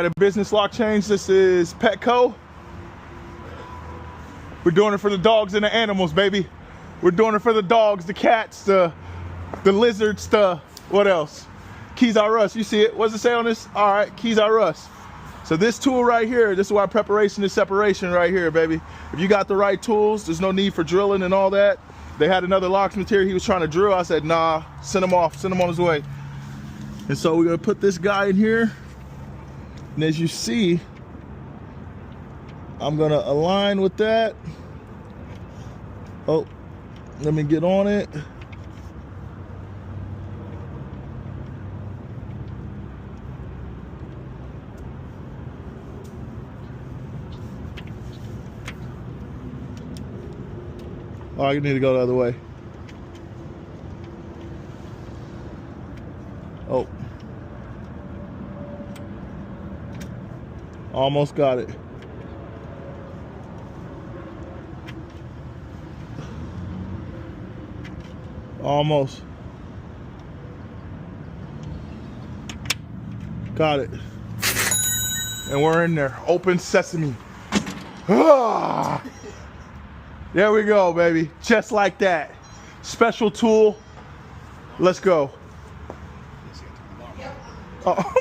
Got a business lock change. This is PETCO. We're doing it for the dogs and the animals, baby. We're doing it for the dogs, the cats, the lizards, what else? Keys are us. You see it? What does it say on this? All right, keys are us. So this tool right here, this is why preparation is separation right here, baby. If you got the right tools, there's no need for drilling and all that. They had another locksmith here. He was trying to drill. I said, nah, send him off, send him on his way. And so we're gonna put this guy in here. And as you see, I'm gonna align with that. Oh, let me get on it. Oh, I need to go the other way. Oh. Almost got it. Almost. Got it. And we're in there. Open sesame. Ah! There we go, baby. Just like that. Special tool. Let's go. Oh.